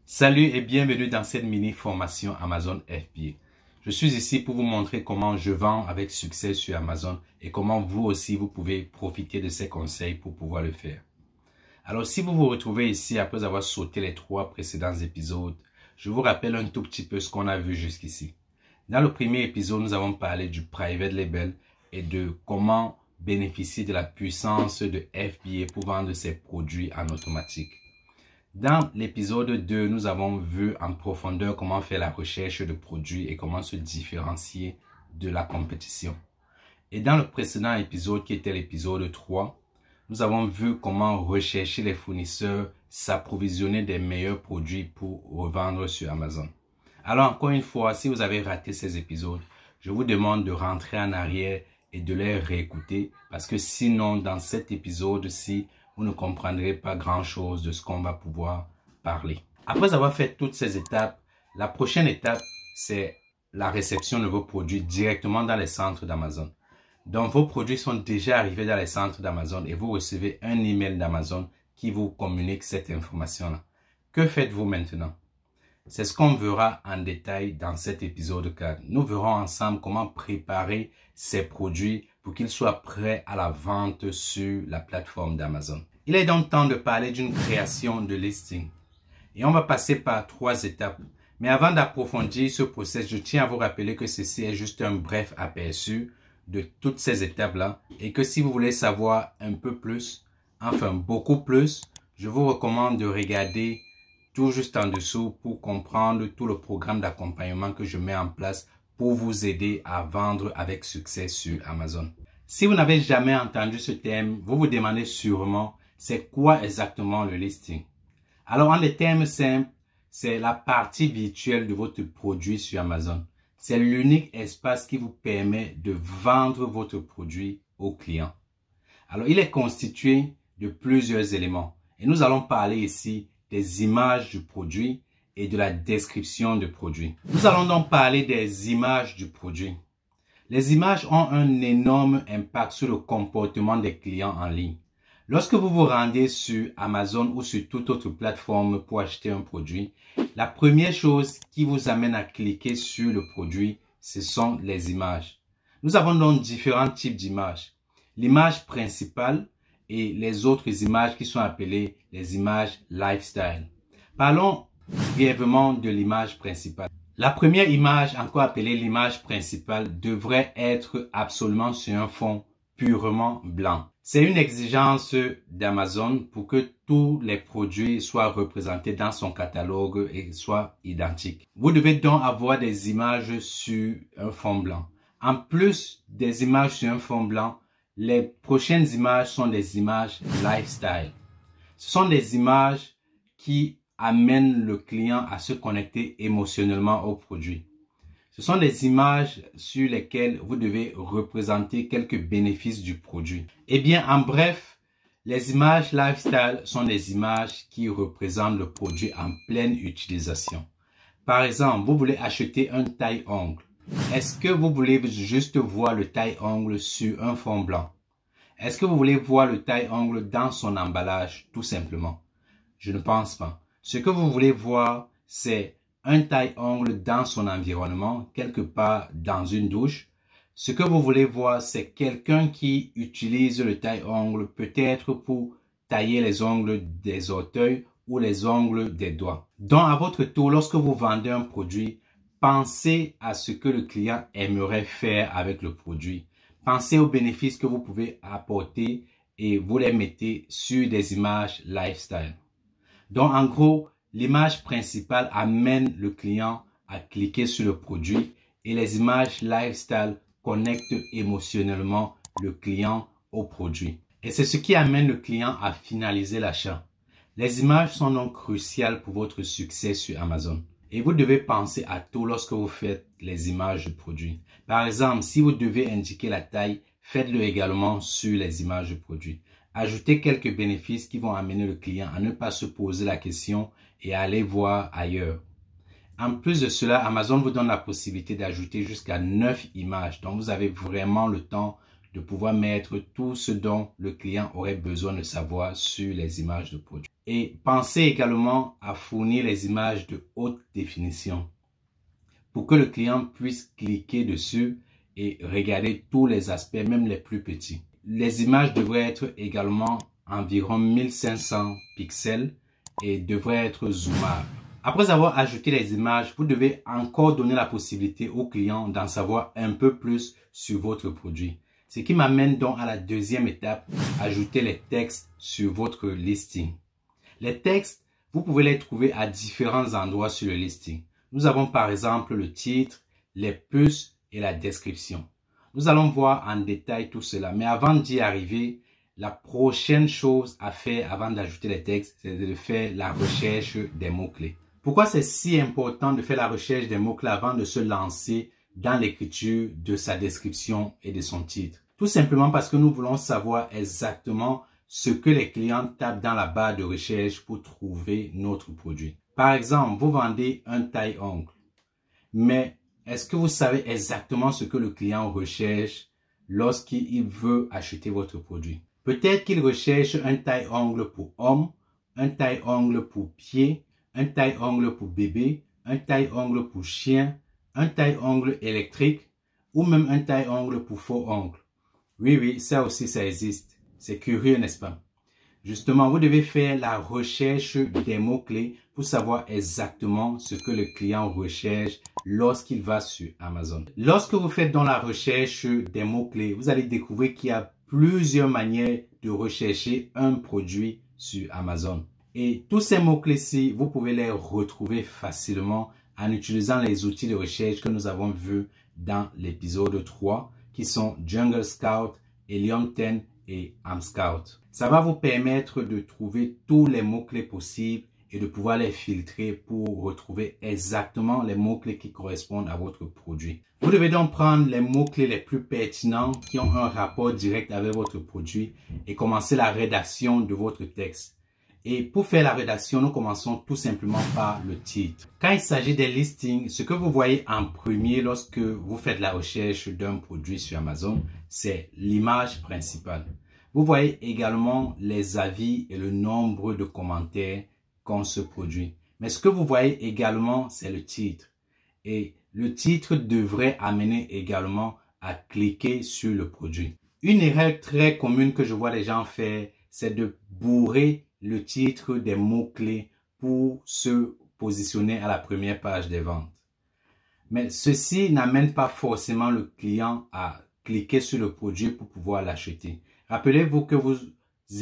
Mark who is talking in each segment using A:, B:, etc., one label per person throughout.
A: Salut et bienvenue dans cette mini formation Amazon FBA. Je suis ici pour vous montrer comment je vends avec succès sur Amazon et comment vous aussi vous pouvez profiter de ces conseils pour pouvoir le faire. Alors si vous vous retrouvez ici après avoir sauté les 3 précédents épisodes, je vous rappelle un tout petit peu ce qu'on a vu jusqu'ici. Dans le premier épisode, nous avons parlé du private label et de comment bénéficier de la puissance de FBA pour vendre ses produits en automatique. Dans l'épisode 2, nous avons vu en profondeur comment faire la recherche de produits et comment se différencier de la compétition. Et dans le précédent épisode, qui était l'épisode 3, nous avons vu comment rechercher les fournisseurs, s'approvisionner des meilleurs produits pour revendre sur Amazon. Alors encore une fois, si vous avez raté ces épisodes, je vous demande de rentrer en arrière et de les réécouter parce que sinon, dans cet épisode-ci, vous ne comprendrez pas grand-chose de ce qu'on va pouvoir parler. Après avoir fait toutes ces étapes, la prochaine étape, c'est la réception de vos produits directement dans les centres d'Amazon. Donc, vos produits sont déjà arrivés dans les centres d'Amazon et vous recevez un email d'Amazon qui vous communique cette information-là. Que faites-vous maintenant? C'est ce qu'on verra en détail dans cet épisode 4. Nous verrons ensemble comment préparer ces produits pour qu'ils soient prêts à la vente sur la plateforme d'Amazon. Il est donc temps de parler d'une création de listing. Et on va passer par 3 étapes. Mais avant d'approfondir ce processus, je tiens à vous rappeler que ceci est juste un bref aperçu de toutes ces étapes-là. Et que si vous voulez savoir un peu plus, enfin beaucoup plus, je vous recommande de regarder tout juste en dessous pour comprendre tout le programme d'accompagnement que je mets en place pour vous aider à vendre avec succès sur Amazon. Si vous n'avez jamais entendu ce terme, vous vous demandez sûrement c'est quoi exactement le listing. Alors en des termes simples, c'est la partie virtuelle de votre produit sur Amazon. C'est l'unique espace qui vous permet de vendre votre produit aux clients. Alors il est constitué de plusieurs éléments et nous allons parler ici des images du produit et de la description du produit. Nous allons donc parler des images du produit. Les images ont un énorme impact sur le comportement des clients en ligne. Lorsque vous vous rendez sur Amazon ou sur toute autre plateforme pour acheter un produit, la première chose qui vous amène à cliquer sur le produit, ce sont les images. Nous avons donc différents types d'images. L'image principale et les autres images qui sont appelées les images lifestyle. Parlons brièvement de l'image principale. La première image, encore appelée l'image principale, devrait être absolument sur un fond purement blanc. C'est une exigence d'Amazon pour que tous les produits soient représentés dans son catalogue et soient identiques. Vous devez donc avoir des images sur un fond blanc. En plus des images sur un fond blanc, les prochaines images sont des images lifestyle. Ce sont des images qui amènent le client à se connecter émotionnellement au produit. Ce sont des images sur lesquelles vous devez représenter quelques bénéfices du produit. Eh bien, en bref, les images lifestyle sont des images qui représentent le produit en pleine utilisation. Par exemple, vous voulez acheter un taille-ongle. Est-ce que vous voulez juste voir le taille-ongle sur un fond blanc? Est-ce que vous voulez voir le taille-ongle dans son emballage, tout simplement? Je ne pense pas. Ce que vous voulez voir, c'est un taille-ongle dans son environnement, quelque part dans une douche. Ce que vous voulez voir, c'est quelqu'un qui utilise le taille-ongle peut-être pour tailler les ongles des orteils ou les ongles des doigts. Donc, à votre tour, lorsque vous vendez un produit, pensez à ce que le client aimerait faire avec le produit. Pensez aux bénéfices que vous pouvez apporter et vous les mettez sur des images lifestyle. Donc, en gros, l'image principale amène le client à cliquer sur le produit et les images lifestyle connectent émotionnellement le client au produit. Et c'est ce qui amène le client à finaliser l'achat. Les images sont donc cruciales pour votre succès sur Amazon. Et vous devez penser à tout lorsque vous faites les images du produit. Par exemple, si vous devez indiquer la taille, faites-le également sur les images du produit. Ajoutez quelques bénéfices qui vont amener le client à ne pas se poser la question et à aller voir ailleurs. En plus de cela, Amazon vous donne la possibilité d'ajouter jusqu'à 9 images. Donc, vous avez vraiment le temps de pouvoir mettre tout ce dont le client aurait besoin de savoir sur les images de produits. Et pensez également à fournir les images de haute définition pour que le client puisse cliquer dessus et regarder tous les aspects, même les plus petits. Les images devraient être également environ 1500 pixels et devraient être zoomables. Après avoir ajouté les images, vous devez encore donner la possibilité au client d'en savoir un peu plus sur votre produit. Ce qui m'amène donc à la deuxième étape, ajouter les textes sur votre listing. Les textes, vous pouvez les trouver à différents endroits sur le listing. Nous avons par exemple le titre, les puces et la description. Nous allons voir en détail tout cela. Mais avant d'y arriver, la prochaine chose à faire avant d'ajouter les textes, c'est de faire la recherche des mots-clés. Pourquoi c'est si important de faire la recherche des mots-clés avant de se lancer dans l'écriture de sa description et de son titre? Tout simplement parce que nous voulons savoir exactement ce que les clients tapent dans la barre de recherche pour trouver notre produit. Par exemple, vous vendez un taille-ongle, mais est-ce que vous savez exactement ce que le client recherche lorsqu'il veut acheter votre produit? Peut-être qu'il recherche un taille-ongle pour homme, un taille-ongle pour pied, un taille-ongle pour bébé, un taille-ongle pour chien, un taille-ongle électrique ou même un taille-ongle pour faux ongle. Oui, ça aussi, ça existe. C'est curieux, n'est-ce pas? Justement, vous devez faire la recherche des mots-clés pour savoir exactement ce que le client recherche lorsqu'il va sur Amazon. Lorsque vous faites dans la recherche des mots-clés, vous allez découvrir qu'il y a plusieurs manières de rechercher un produit sur Amazon. Et tous ces mots-clés-ci, vous pouvez les retrouver facilement en utilisant les outils de recherche que nous avons vus dans l'épisode 3, qui sont Jungle Scout, Helium 10 et AmScout. Ça va vous permettre de trouver tous les mots-clés possibles et de pouvoir les filtrer pour retrouver exactement les mots-clés qui correspondent à votre produit. Vous devez donc prendre les mots-clés les plus pertinents qui ont un rapport direct avec votre produit et commencer la rédaction de votre texte. Et pour faire la rédaction, nous commençons tout simplement par le titre. Quand il s'agit des listings, ce que vous voyez en premier lorsque vous faites la recherche d'un produit sur Amazon, c'est l'image principale. Vous voyez également les avis et le nombre de commentaires qu'ont ce produit. Mais ce que vous voyez également, c'est le titre. Et le titre devrait amener également à cliquer sur le produit. Une erreur très commune que je vois les gens faire, c'est de bourrer le titre des mots-clés pour se positionner à la première page des ventes. Mais ceci n'amène pas forcément le client à cliquer sur le produit pour pouvoir l'acheter. Rappelez-vous que vous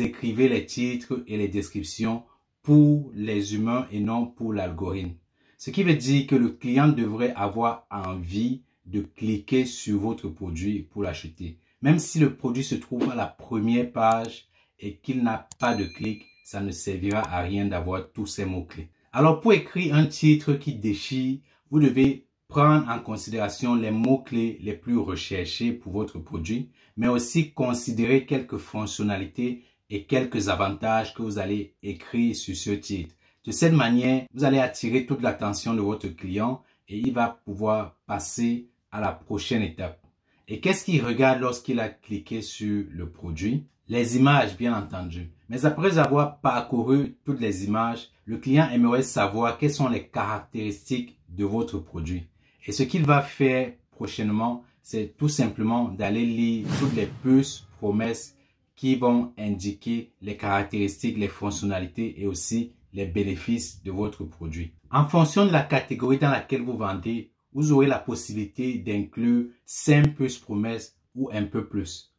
A: écrivez les titres et les descriptions pour les humains et non pour l'algorithme. Ce qui veut dire que le client devrait avoir envie de cliquer sur votre produit pour l'acheter. Même si le produit se trouve à la première page et qu'il n'a pas de clic, ça ne servira à rien d'avoir tous ces mots-clés. Alors pour écrire un titre qui déchire, vous devez prendre en considération les mots-clés les plus recherchés pour votre produit, mais aussi considérer quelques fonctionnalités et quelques avantages que vous allez écrire sur ce titre. De cette manière, vous allez attirer toute l'attention de votre client et il va pouvoir passer à la prochaine étape. Et qu'est-ce qu'il regarde lorsqu'il a cliqué sur le produit? Les images, bien entendu. Mais après avoir parcouru toutes les images, le client aimerait savoir quelles sont les caractéristiques de votre produit. Et ce qu'il va faire prochainement, c'est tout simplement d'aller lire toutes les puces, promesses qui vont indiquer les caractéristiques, les fonctionnalités et aussi les bénéfices de votre produit. En fonction de la catégorie dans laquelle vous vendez, vous aurez la possibilité d'inclure 5 puces promesses ou un peu plus.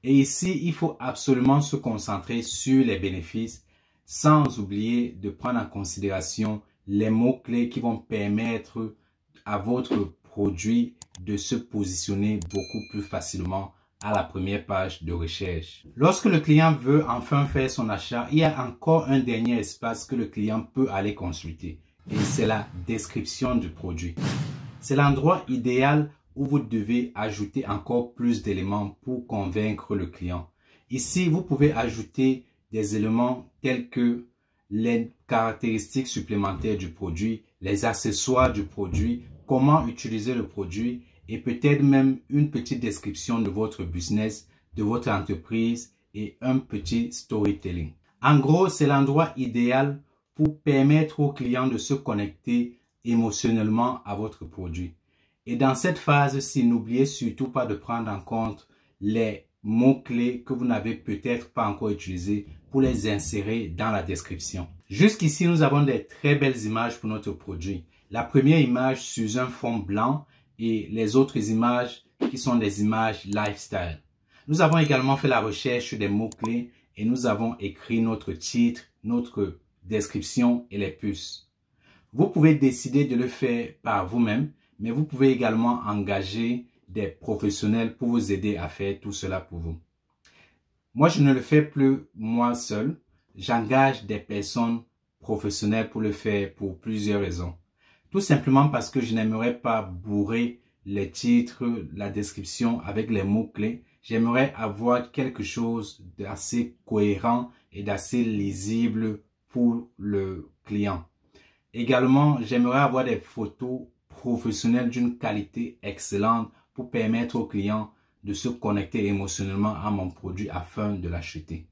A: Et ici, il faut absolument se concentrer sur les bénéfices sans oublier de prendre en considération les mots-clés qui vont permettre à votre produit de se positionner beaucoup plus facilement à la première page de recherche. Lorsque le client veut enfin faire son achat, il y a encore un dernier espace que le client peut aller consulter et c'est la description du produit. C'est l'endroit idéal où vous devez ajouter encore plus d'éléments pour convaincre le client. Ici, vous pouvez ajouter des éléments tels que les caractéristiques supplémentaires du produit, les accessoires du produit, comment utiliser le produit et peut-être même une petite description de votre business de votre entreprise et un petit storytelling. En gros, c'est l'endroit idéal pour permettre aux clients de se connecter émotionnellement à votre produit. Et dans cette phase-ci, n'oubliez surtout pas de prendre en compte les mots-clés que vous n'avez peut-être pas encore utilisés pour les insérer dans la description. Jusqu'ici, nous avons des très belles images pour notre produit. La première image sur un fond blanc et les autres images qui sont des images lifestyle. Nous avons également fait la recherche des mots-clés et nous avons écrit notre titre, notre description et les puces. Vous pouvez décider de le faire par vous-même, mais vous pouvez également engager des professionnels pour vous aider à faire tout cela pour vous. Moi, je ne le fais plus moi seul. J'engage des personnes professionnelles pour le faire pour plusieurs raisons. Tout simplement parce que je n'aimerais pas bourrer les titres, la description avec les mots-clés. J'aimerais avoir quelque chose d'assez cohérent et d'assez lisible pour le client. Également, j'aimerais avoir des photos professionnelles d'une qualité excellente pour permettre au client de se connecter émotionnellement à mon produit afin de l'acheter.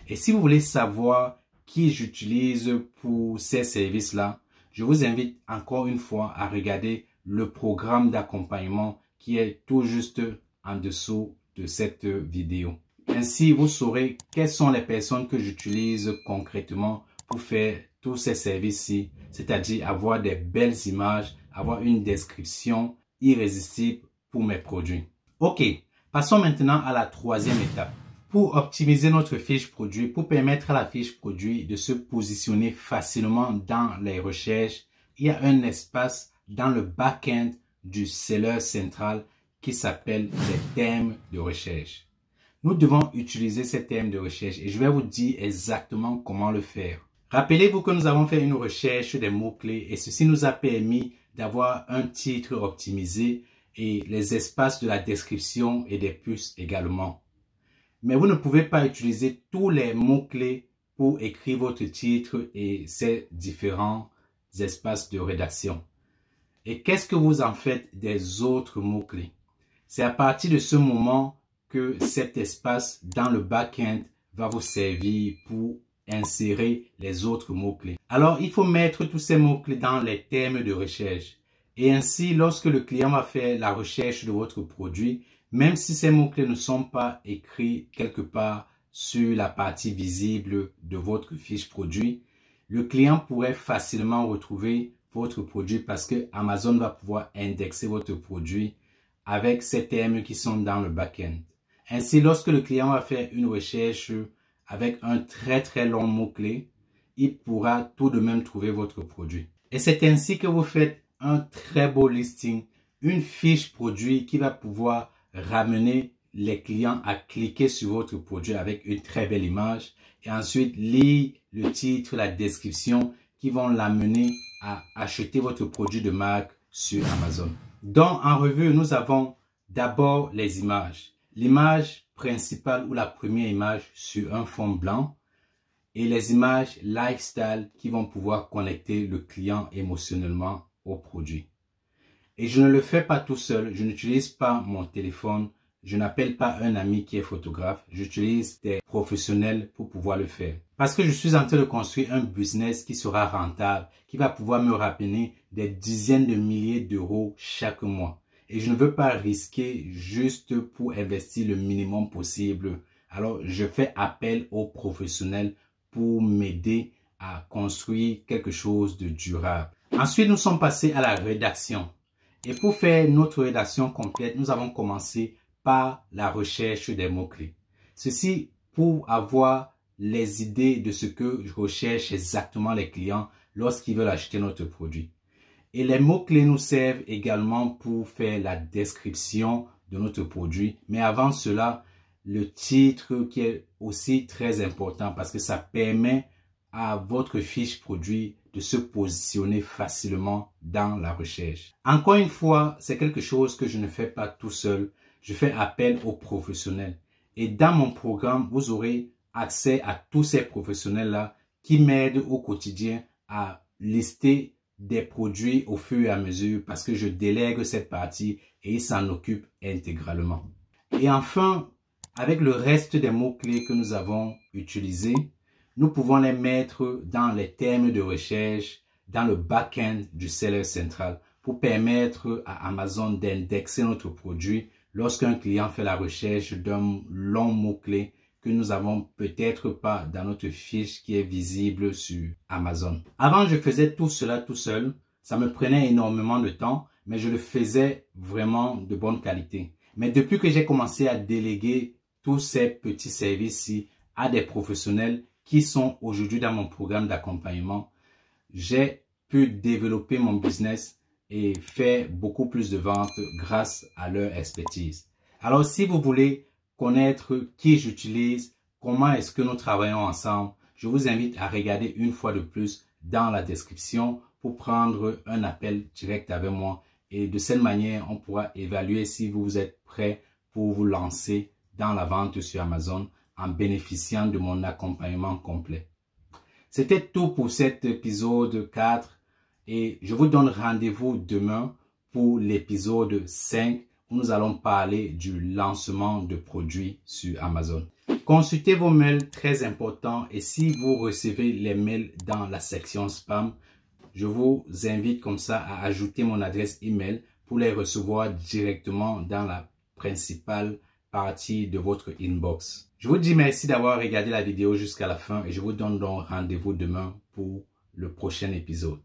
A: Et si vous voulez savoir qui j'utilise pour ces services-là, je vous invite encore une fois à regarder le programme d'accompagnement qui est tout juste en dessous de cette vidéo. Ainsi, vous saurez quelles sont les personnes que j'utilise concrètement pour faire tous ces services-ci, c'est-à-dire avoir des belles images, avoir une description irrésistible pour mes produits. Ok, passons maintenant à la troisième étape. Pour optimiser notre fiche produit, pour permettre à la fiche produit de se positionner facilement dans les recherches, il y a un espace dans le back-end du seller central qui s'appelle les thèmes de recherche. Nous devons utiliser ces thèmes de recherche et je vais vous dire exactement comment le faire. Rappelez-vous que nous avons fait une recherche des mots-clés et ceci nous a permis d'avoir un titre optimisé et les espaces de la description et des puces également. Mais vous ne pouvez pas utiliser tous les mots-clés pour écrire votre titre et ces différents espaces de rédaction. Et qu'est-ce que vous en faites des autres mots-clés? C'est à partir de ce moment que cet espace dans le back-end va vous servir pour insérer les autres mots-clés. Alors, il faut mettre tous ces mots-clés dans les thèmes de recherche. Et ainsi, lorsque le client va faire la recherche de votre produit, même si ces mots-clés ne sont pas écrits quelque part sur la partie visible de votre fiche produit, le client pourrait facilement retrouver votre produit parce que Amazon va pouvoir indexer votre produit avec ces thèmes qui sont dans le back-end. Ainsi, lorsque le client va faire une recherche avec un très long mot-clé, il pourra tout de même trouver votre produit. Et c'est ainsi que vous faites un très beau listing, une fiche produit qui va pouvoir ramener les clients à cliquer sur votre produit avec une très belle image et ensuite lire le titre, la description qui vont l'amener à acheter votre produit de marque sur Amazon. Donc en revue, nous avons d'abord les images. L'image principale ou la première image sur un fond blanc et les images lifestyle qui vont pouvoir connecter le client émotionnellement au produit. Et je ne le fais pas tout seul, je n'utilise pas mon téléphone, je n'appelle pas un ami qui est photographe, j'utilise des professionnels pour pouvoir le faire. Parce que je suis en train de construire un business qui sera rentable, qui va pouvoir me ramener des dizaines de milliers d'euros chaque mois. Et je ne veux pas risquer juste pour investir le minimum possible. Alors, je fais appel aux professionnels pour m'aider à construire quelque chose de durable. Ensuite, nous sommes passés à la rédaction. Et pour faire notre rédaction complète, nous avons commencé par la recherche des mots-clés. Ceci pour avoir les idées de ce que recherchent exactement les clients lorsqu'ils veulent acheter notre produit. Et les mots-clés nous servent également pour faire la description de notre produit. Mais avant cela, le titre qui est aussi très important parce que ça permet à votre fiche produit de se positionner facilement dans la recherche. Encore une fois, c'est quelque chose que je ne fais pas tout seul. Je fais appel aux professionnels. Et dans mon programme, vous aurez accès à tous ces professionnels-là qui m'aident au quotidien à lister des produits au fur et à mesure parce que je délègue cette partie et ils s'en occupent intégralement. Et enfin, avec le reste des mots-clés que nous avons utilisés, nous pouvons les mettre dans les termes de recherche, dans le back-end du Seller Central pour permettre à Amazon d'indexer notre produit lorsqu'un client fait la recherche d'un long mot-clé que nous avons peut-être pas dans notre fiche qui est visible sur Amazon. Avant, je faisais tout cela tout seul. Ça me prenait énormément de temps, mais je le faisais vraiment de bonne qualité. Mais depuis que j'ai commencé à déléguer tous ces petits services-ci à des professionnels qui sont aujourd'hui dans mon programme d'accompagnement, j'ai pu développer mon business et faire beaucoup plus de ventes grâce à leur expertise. Alors, si vous voulez connaître qui j'utilise, comment est-ce que nous travaillons ensemble, je vous invite à regarder une fois de plus dans la description pour prendre un appel direct avec moi. Et de cette manière, on pourra évaluer si vous êtes prêt pour vous lancer dans la vente sur Amazon en bénéficiant de mon accompagnement complet. C'était tout pour cet épisode 4 et je vous donne rendez-vous demain pour l'épisode 5 où nous allons parler du lancement de produits sur Amazon. Consultez vos mails, très important, et si vous recevez les mails dans la section spam, je vous invite comme ça à ajouter mon adresse email pour les recevoir directement dans la principale partie de votre inbox. Je vous dis merci d'avoir regardé la vidéo jusqu'à la fin et je vous donne donc rendez-vous demain pour le prochain épisode.